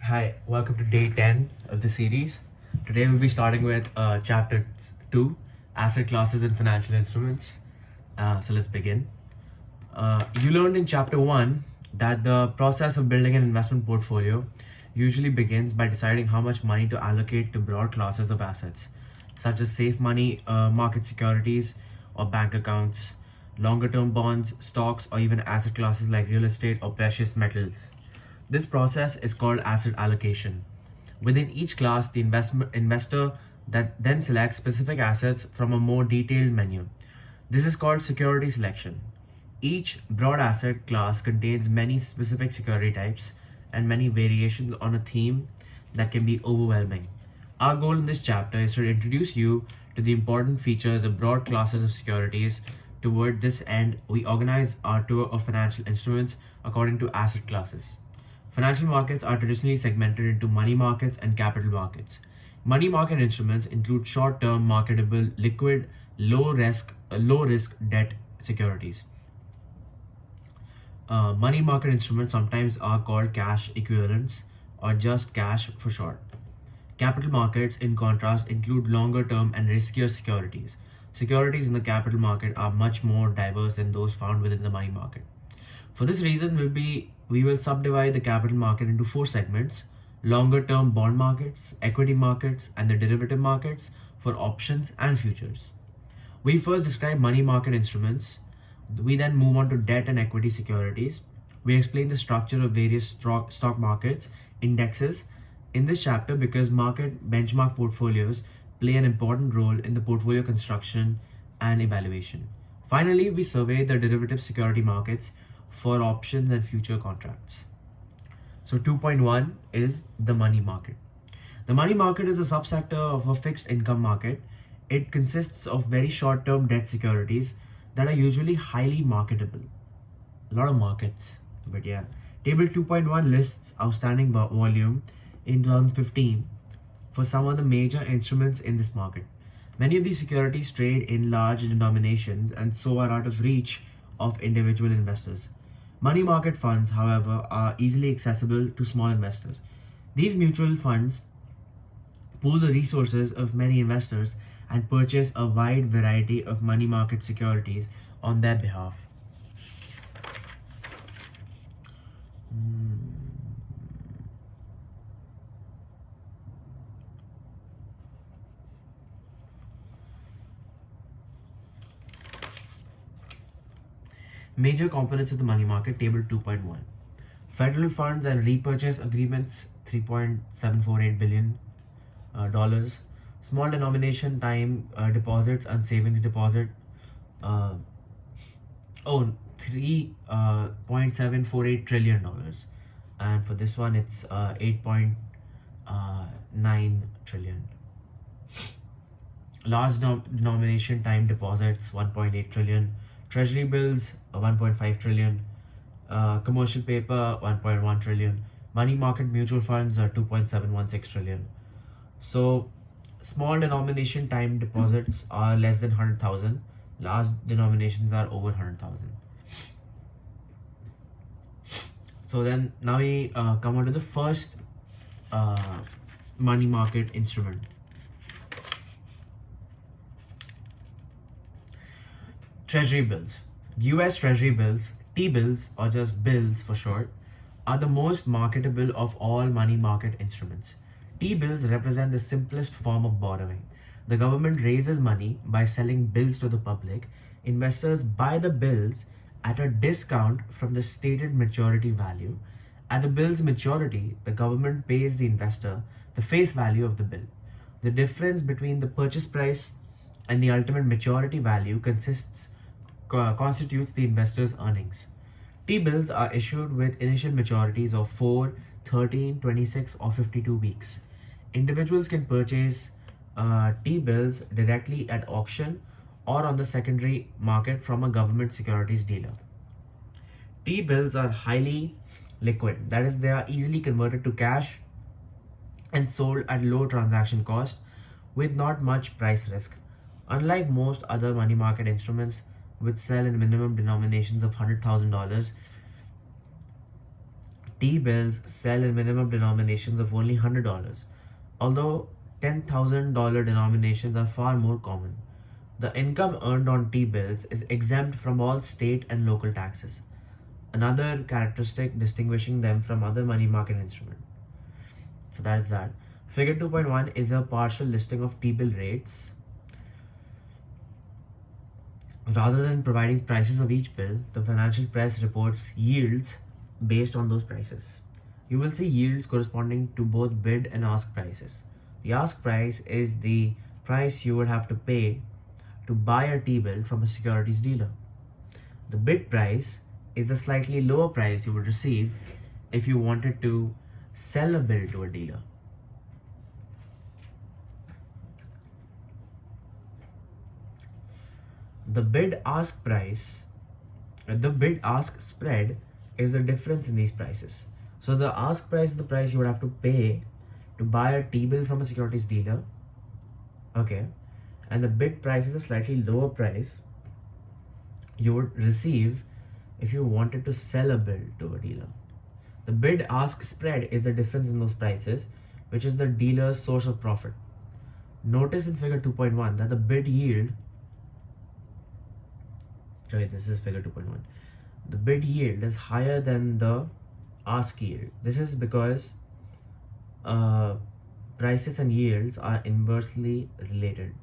Hi, welcome to day 10 of the series. Today we'll be starting with chapter 2, Asset Classes and Financial Instruments. So let's begin. You learned in chapter 1 that the process of building an investment portfolio usually begins by deciding how much money to allocate to broad classes of assets, such as safe money, market securities, or bank accounts, longer term bonds, stocks, or even asset classes like real estate or precious metals. This process is called asset allocation. Within each class, the investor that then selects specific assets from a more detailed menu. This is called security selection. Each broad asset class contains many specific security types and many variations on a theme that can be overwhelming. Our goal in this chapter is to introduce you to the important features of broad classes of securities. Toward this end, we organize our tour of financial instruments according to asset classes. Financial markets are traditionally segmented into money markets and capital markets. Money market instruments include short-term, marketable, liquid, low-risk debt securities. Money market instruments sometimes are called cash equivalents or just cash for short. Capital markets, in contrast, include longer-term and riskier securities. Securities in the capital market are much more diverse than those found within the money market. For this reason, we will subdivide the capital market into 4 segments: longer-term bond markets, equity markets, and the derivative markets for options and futures. We first describe money market instruments. We then move on to debt and equity securities. We explain the structure of various stock markets, indexes in this chapter because market benchmark portfolios play an important role in the portfolio construction and evaluation. Finally, we survey the derivative security markets for options and future contracts. So 2.1 is the money market. The money market is a subsector of a fixed income market. It consists of very short-term debt securities that are usually highly marketable. A lot of markets, but yeah. Table 2.1 lists outstanding volume in 2015 for some of the major instruments in this market. Many of these securities trade in large denominations and so are out of reach of individual investors. Money market funds, however, are easily accessible to small investors. These mutual funds pool the resources of many investors and purchase a wide variety of money market securities on their behalf. Major components of the money market, table 2.1. Federal funds and repurchase agreements, $3.748 billion. Small denomination time deposits and savings deposit, $3.748 trillion. And for this one, it's 8.9 trillion. Large denomination time deposits, 1.8 trillion. Treasury bills, 1.5 trillion. Commercial paper, 1.1 trillion. Money market mutual funds are 2.716 trillion. So small denomination time deposits are less than 100,000. Large denominations are over 100,000. So then now we come on to the first money market instrument. Treasury bills. US Treasury bills, T-bills or just bills for short, are the most marketable of all money market instruments. T-bills represent the simplest form of borrowing. The government raises money by selling bills to the public. Investors buy the bills at a discount from the stated maturity value. At the bill's maturity, the government pays the investor the face value of the bill. The difference between the purchase price and the ultimate maturity value constitutes the investor's earnings. T-bills are issued with initial maturities of 4, 13, 26, or 52 weeks. Individuals can purchase T-bills directly at auction or on the secondary market from a government securities dealer. T-bills are highly liquid, that is, they are easily converted to cash and sold at low transaction cost with not much price risk. Unlike most other money market instruments, which sell in minimum denominations of $100,000, T-bills sell in minimum denominations of only $100, although $10,000 denominations are far more common. The income earned on T-bills is exempt from all state and local taxes, another characteristic distinguishing them from other money market instruments. So that is that. Figure 2.1 is a partial listing of T-bill rates. Rather than providing prices of each bill, the financial press reports yields based on those prices. You will see yields corresponding to both bid and ask prices. The ask price is the price you would have to pay to buy a T-bill from a securities dealer. The bid price is the slightly lower price you would receive if you wanted to sell a bill to a dealer. The bid-ask spread is the difference in these prices. So the ask price is the price you would have to pay to buy a T-bill from a securities dealer. Okay. And the bid price is a slightly lower price you would receive if you wanted to sell a bill to a dealer. The bid-ask spread is the difference in those prices, which is the dealer's source of profit. Notice in figure 2.1 that the bid yield, this is figure 2.1. The bid yield is higher than the ask yield. This is because prices and yields are inversely related.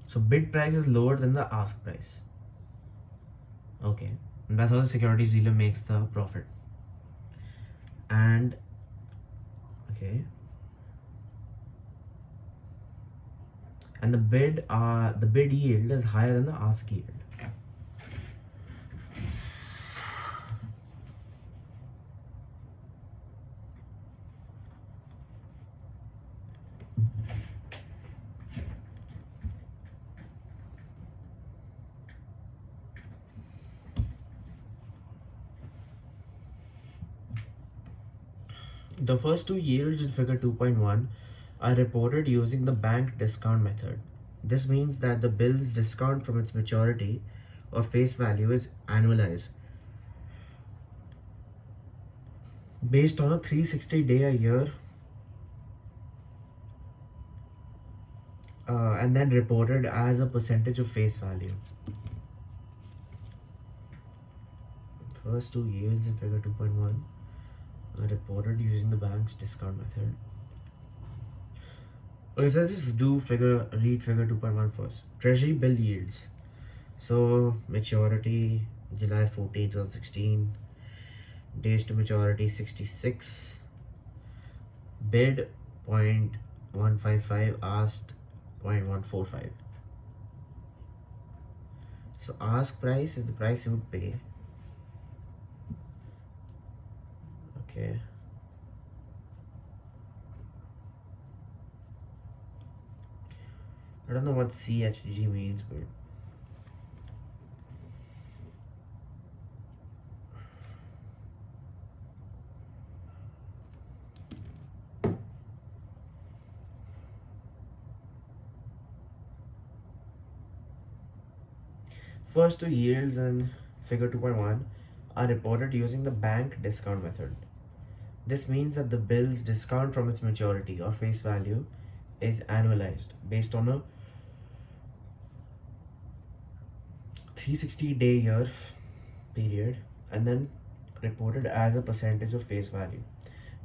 So bid price is lower than the ask price. Okay, and that's how the securities dealer makes the profit. And okay, and the bid yield is higher than the ask yield. The first two yields in figure 2.1 are reported using the bank discount method. This means that the bill's discount from its maturity or face value is annualized based on a 360-day-a-year and then reported as a percentage of face value. First two yields in figure 2.1 are reported using the bank's discount method. Okay, so let's just read figure 2.1 first. Treasury bill yields. So maturity July 14, 2016. Days to maturity 66. Bid 0.155, asked 0.145. So ask price is the price you would pay. Okay. I don't know what CHG means, but first two yields in figure 2.1 are reported using the bank discount method. This means that the bill's discount from its maturity or face value is annualized based on a 360-day-year period and then reported as a percentage of face value.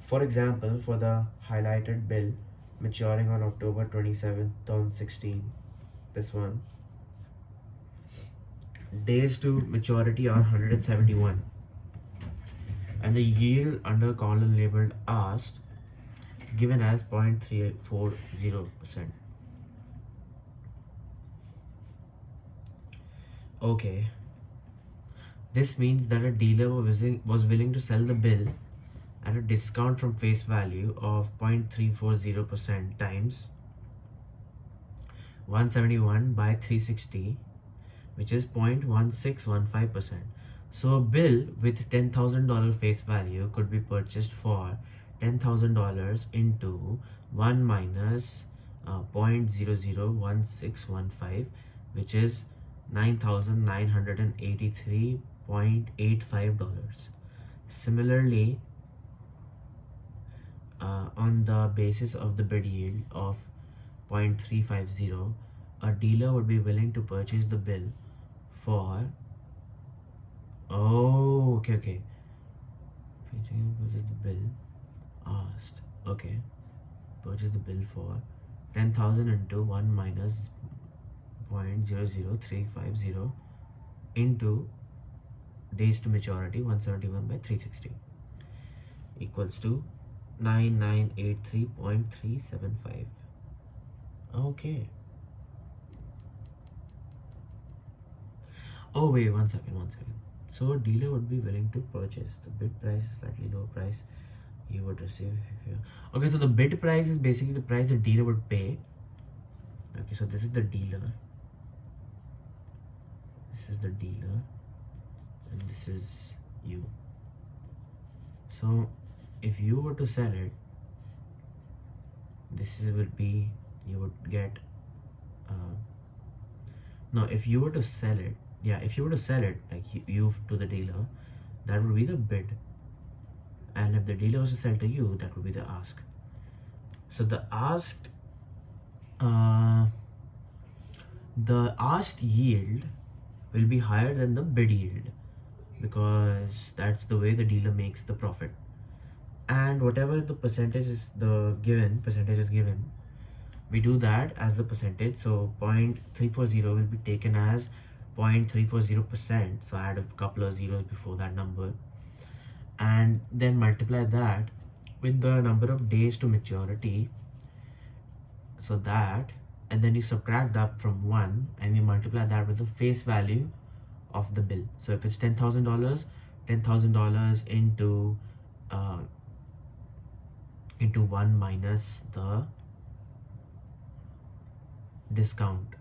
For example, for the highlighted bill maturing on October 27, 2016, this one, days to maturity are 171 and the yield under column labeled asked given as 0.340%. Okay, this means that a dealer was willing to sell the bill at a discount from face value of 0.340% times 171 by 360, which is 0.1615%. So a bill with $10,000 face value could be purchased for $10,000 into 1 minus 0.001615, which is $9,983.85. Similarly, on the basis of the bid yield of 0.350, a dealer would be willing to purchase the bill for okay. Purchase the bill asked. Okay. Purchase the bill for 10,000 into 1 minus 0.00350 into days to maturity 171 by 360 equals to 9983.375. Okay. Oh wait, one second. So a dealer would be willing to purchase. The bid price is slightly lower price you would receive if you... Okay, so the bid price is basically the price the dealer would pay. Okay, so this is the dealer. This is the dealer. And this is you. So if you were to sell it, this would be, you would get no, if you were to sell it, if you were to sell it like you to the dealer, that would be the bid, and if the dealer was to sell to you, that would be the ask. So the asked yield will be higher than the bid yield, because that's the way the dealer makes the profit. And whatever the percentage is given, we do that as the percentage. So 0.340 will be taken as 0.340%. So add a couple of zeros before that number, and then multiply that with the number of days to maturity. So that, and then you subtract that from 1, and you multiply that with the face value of the bill. So if it's $10,000, $10,000 into 1 minus the discount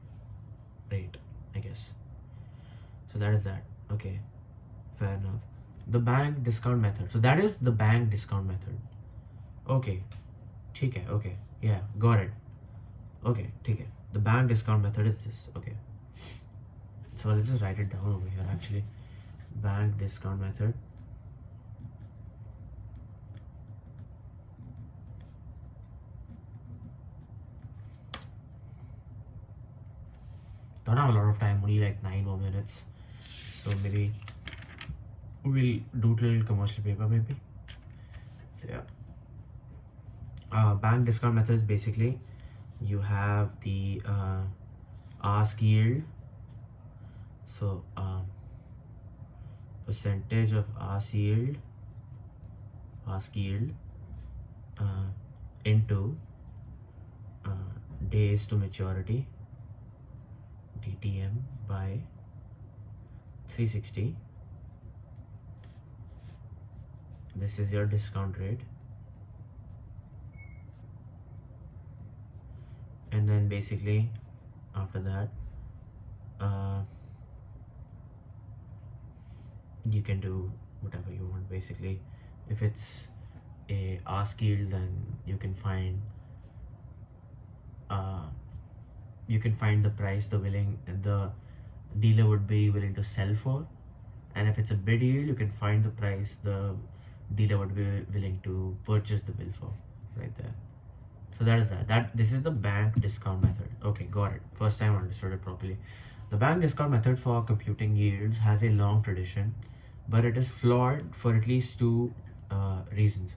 rate, I guess. So that is that. Okay, fair enough. The bank discount method. So that is the bank discount method. Okay, ठीक है. Okay, yeah, got it. Okay, ठीक है. The bank discount method is this. Okay. So let's just write it down over here actually. Bank discount method. Don't have a lot of time, only like 9 more minutes. So maybe we'll do a little commercial paper maybe. So yeah. Bank discount method is basically you have the ask yield. So percentage of ask yield into days to maturity, DTM, by 360. This is your discount rate, and then basically after that you can do whatever you want. Basically, if it's a ask yield, then you can find the price the dealer would be willing to sell for, and if it's a bid yield, you can find the price the dealer would be willing to purchase the bill for, right there. So that is that. This is the bank discount method. Okay, got it. First time I understood it properly. The bank discount method for computing yields has a long tradition, but it is flawed for at least 2 reasons.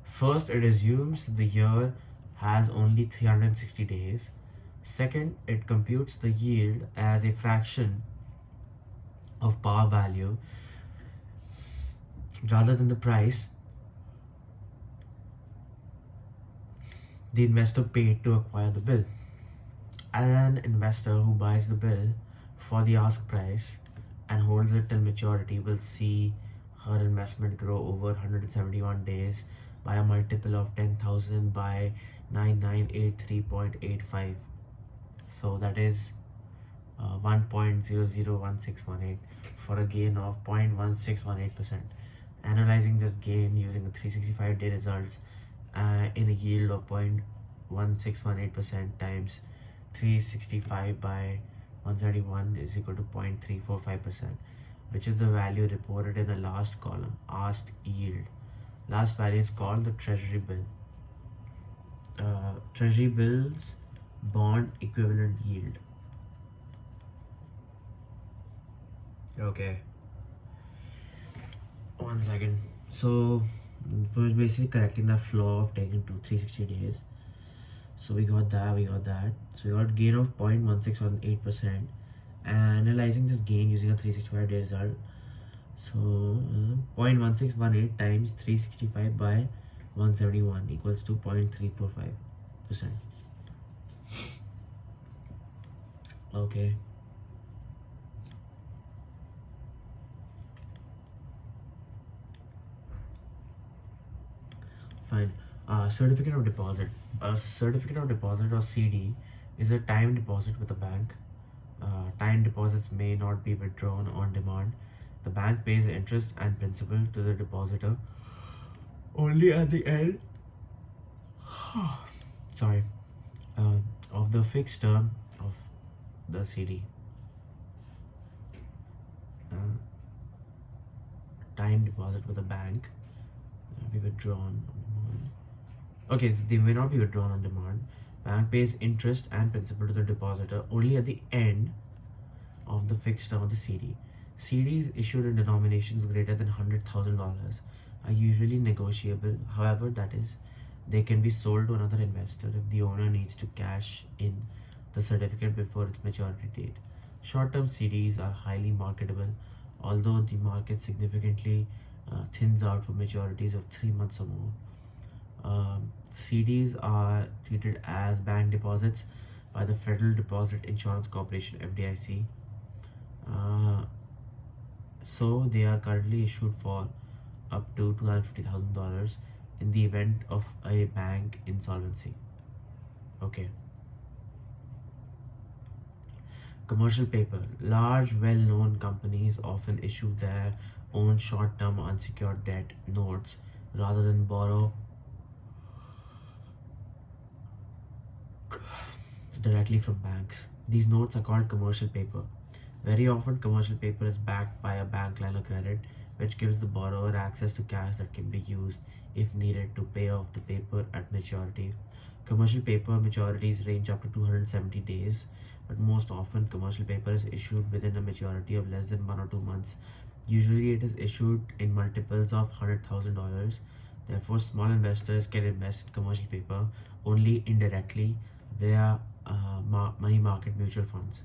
First, it assumes the year has only 360 days. Second, it computes the yield as a fraction of par value rather than the price the investor paid to acquire the bill. An investor who buys the bill for the ask price and holds it till maturity will see her investment grow over 171 days by a multiple of 10,000 by 9983.85. So that is 1.001618 for a gain of 0.1618%. Analyzing this gain using the 365-day results in a yield of 0.001618 0.1618% times 365 by 171 is equal to 0.345%, which is the value reported in the last column, asked yield. Last value is called the treasury bill. Treasury bills bond equivalent yield. Okay, one second. So we're basically correcting the flow of taking 360 days. So we got that. So we got gain of 0.1618%. Analyzing this gain using a 365 day result. So 0.1618 times 365 by 171 equals to 0.345%. Okay. Fine. Certificate of deposit. A certificate of deposit or CD is a time deposit with a bank. Time deposits may not be withdrawn on demand. The bank pays interest and principal to the depositor only at the end sorry of the fixed term of the CD. Time deposit with a bank be withdrawn on demand. Okay, they may not be withdrawn on demand. Bank pays interest and principal to the depositor only at the end of the fixed term of the CD. CDs issued in denominations greater than $100,000 are usually negotiable. However, that is, they can be sold to another investor if the owner needs to cash in the certificate before its maturity date. Short-term CDs are highly marketable, although the market significantly thins out for maturities of 3 months or more. CDs are treated as bank deposits by the Federal Deposit Insurance Corporation (FDIC). So they are currently issued for up to $250,000 in the event of a bank insolvency. Okay. Commercial paper. Large, well-known companies often issue their own short-term unsecured debt notes rather than borrow directly from banks. These notes are called commercial paper. Very often, commercial paper is backed by a bank line of credit, which gives the borrower access to cash that can be used if needed to pay off the paper at maturity. Commercial paper maturities range up to 270 days, but most often commercial paper is issued within a maturity of less than 1 or 2 months. Usually it is issued in multiples of $100,000. Therefore, small investors can invest in commercial paper only indirectly via money market mutual funds.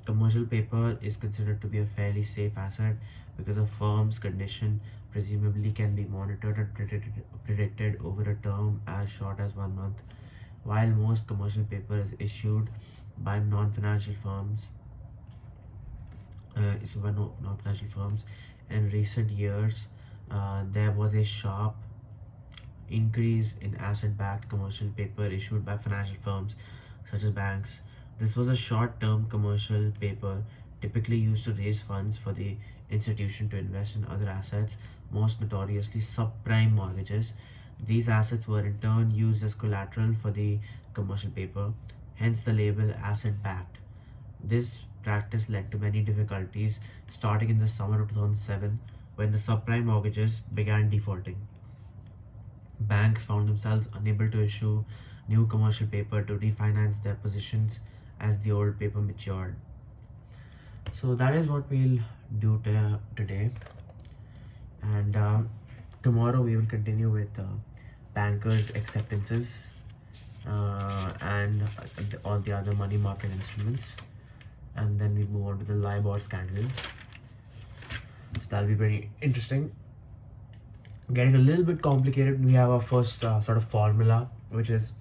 Commercial paper is considered to be a fairly safe asset because a firm's condition presumably can be monitored and predicted over a term as short as 1 month. While most commercial paper is issued by non-financial firms, in recent years, there was a sharp increase in asset-backed commercial paper issued by financial firms such as banks. This was a short-term commercial paper typically used to raise funds for the institution to invest in other assets, most notoriously subprime mortgages. These assets were in turn used as collateral for the commercial paper, hence the label asset-backed. This practice led to many difficulties starting in the summer of 2007 when the subprime mortgages began defaulting. Banks found themselves unable to issue new commercial paper to refinance their positions as the old paper matured. So that is what we'll do today, and tomorrow we will continue with bankers' acceptances and all the other money market instruments, and then we move on to the LIBOR scandals. So that'll be pretty interesting. Getting a little bit complicated, we have our first sort of formula, which is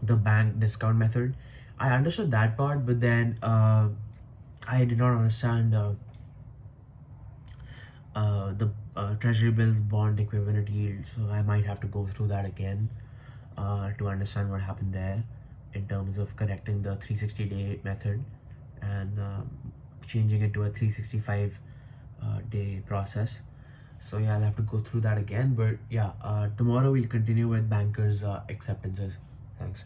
the bank discount method. I understood that part, but then I did not understand the treasury bills bond equivalent yield, so I might have to go through that again to understand what happened there in terms of correcting the 360-day method and changing it to a 365 day process. So yeah, I'll have to go through that again. But yeah, tomorrow we'll continue with bankers' acceptances. Thanks.